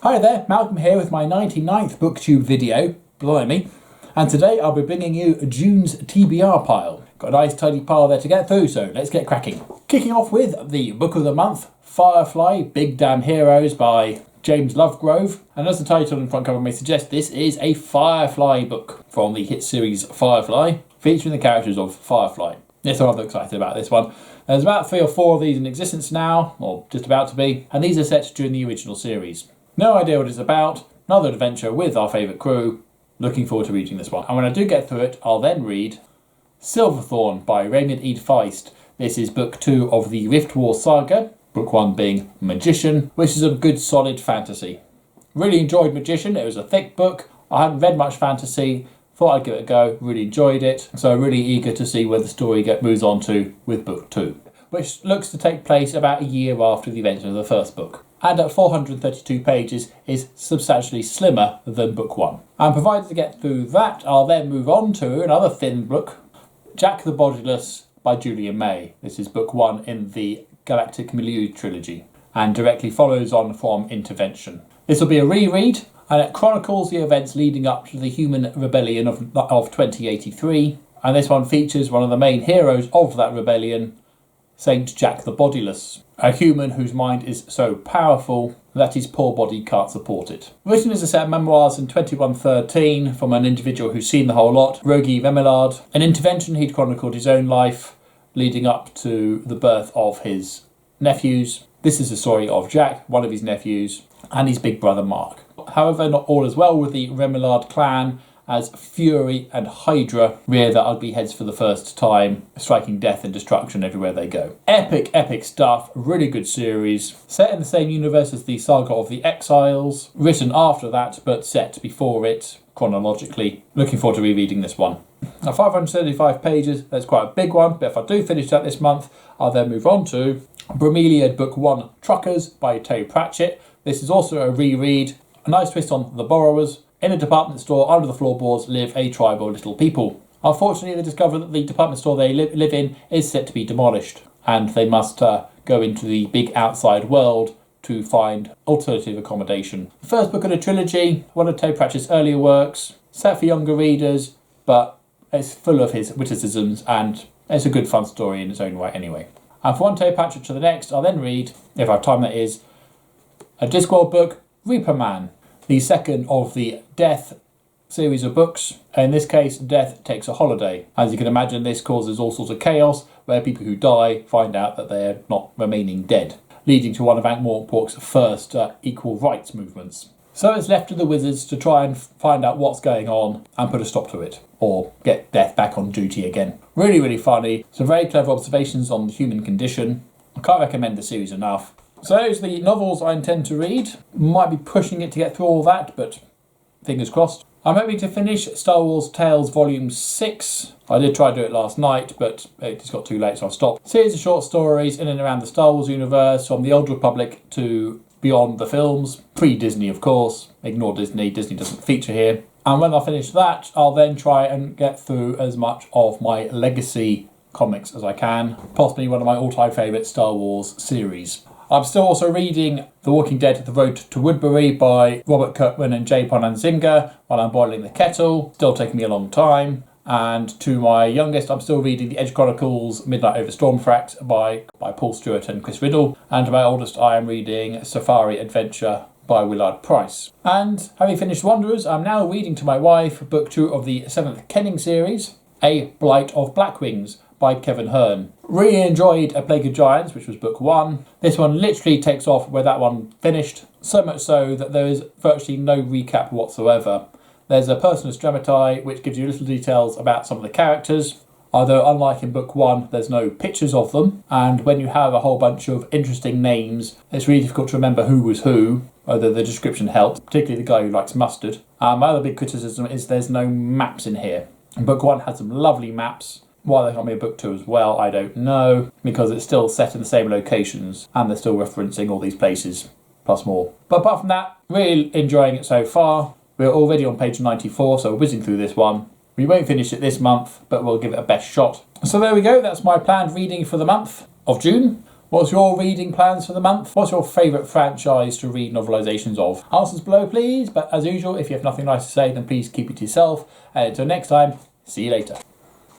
Hi there, Malcolm here with my 99th Booktube video, blimey, and today I'll be bringing you June's TBR pile. Got a nice tidy pile there to get through, so let's get cracking. Kicking off with the book of the month, Firefly, Big Damn Heroes by James Lovegrove, and as the title and front cover may suggest, this is a Firefly book from the hit series Firefly, featuring the characters of Firefly. Yes, I'm rather excited about this one. There's about 3 or 4 of these in existence now, or just about to be, and these are set during the original series. No idea what it's about, another adventure with our favourite crew. Looking forward to reading this one. And when I do get through it, I'll then read Silverthorne by Raymond E. Feist. This is book 2 of the Rift War saga, book 1 being Magician, which is a good solid fantasy. Really enjoyed Magician, it was a thick book. I hadn't read much fantasy, thought I'd give it a go, really enjoyed it. So really eager to see where the story moves on to with book 2, which looks to take place about a year after the events of the first book. And at 432 pages is substantially slimmer than book 1. And provided to get through that, I'll then move on to another thin book, Jack the Bodiless by Julian May. This is book 1 in the Galactic Milieu trilogy and directly follows on from Intervention. This will be a reread and it chronicles the events leading up to the human rebellion of 2083, and this one features one of the main heroes of that rebellion, Saint Jack the Bodiless, a human whose mind is so powerful that his poor body can't support it. Written as a set of memoirs in 2113 from an individual who's seen the whole lot, Rogi Remillard. An Intervention, he'd chronicled his own life leading up to the birth of his nephews. This is the story of Jack, one of his nephews, and his big brother Mark. However, not all is well with the Remillard clan, as Fury and Hydra rear their ugly heads for the first time, striking death and destruction everywhere they go. Epic, epic stuff, really good series. Set in the same universe as the Saga of the Exiles, written after that but set before it chronologically. Looking forward to rereading this one. Now 535 pages, that's quite a big one, but if I do finish that this month, I'll then move on to Bromeliad Book 1 Truckers by Terry Pratchett. This is also a reread, a nice twist on The Borrowers. In a department store under the floorboards live a tribe of little people. Unfortunately, they discover that the department store they live in is set to be demolished, and they must go into the big outside world to find alternative accommodation. The first book of the trilogy, one of Terry Pratchett's earlier works, set for younger readers, but it's full of his witticisms, and it's a good fun story in its own right anyway. And from one Terry Pratchett to the next, I'll then read, if I have time that is, a Discworld book, Reaper Man, the second of the Death series of books. In this case, Death takes a holiday. As you can imagine, this causes all sorts of chaos, where people who die find out that they're not remaining dead, leading to one of Ankh-Morpork's first equal rights movements. So it's left to the wizards to try and find out what's going on and put a stop to it, or get Death back on duty again. Really, really funny. Some very clever observations on the human condition. I can't recommend the series enough. So those are the novels I intend to read. Might be pushing it to get through all that, but fingers crossed. I'm hoping to finish Star Wars Tales Volume 6. I did try to do it last night, but it just got too late, so I've stopped. Series of short stories in and around the Star Wars universe, from the Old Republic to beyond the films. Pre-Disney, of course. Ignore Disney. Disney doesn't feature here. And when I finish that, I'll then try and get through as much of my legacy comics as I can. Possibly one of my all-time favourite Star Wars series. I'm still also reading The Walking Dead: The Road to Woodbury by Robert Kirkman and Jay Ponanzinga while I'm boiling the kettle. Still taking me a long time. And to my youngest, I'm still reading The Edge Chronicles Midnight Over Stormfract by Paul Stewart and Chris Riddle. And to my oldest, I am reading Safari Adventure by Willard Price. And having finished Wanderers, I'm now reading to my wife book 2 of the 7th Kenning series, A Blight of Blackwings by Kevin Hearn. Really enjoyed A Plague of Giants, which was book 1. This one literally takes off where that one finished, so much so that there is virtually no recap whatsoever. There's a personal dramatai which gives you little details about some of the characters, although unlike in book 1 there's no pictures of them, and when you have a whole bunch of interesting names it's really difficult to remember who was who, although the description helps, particularly the guy who likes mustard. My other big criticism is there's no maps in here. Book 1 had some lovely maps. Why they can't be a book 2 as well, I don't know, because it's still set in the same locations and they're still referencing all these places, plus more. But apart from that, really enjoying it so far. We're already on page 94, so we're whizzing through this one. We won't finish it this month, but we'll give it a best shot. So there we go, that's my planned reading for the month of June. What's your reading plans for the month? What's your favourite franchise to read novelisations of? Answers below, please. But as usual, if you have nothing nice to say, then please keep it to yourself. And until next time, see you later.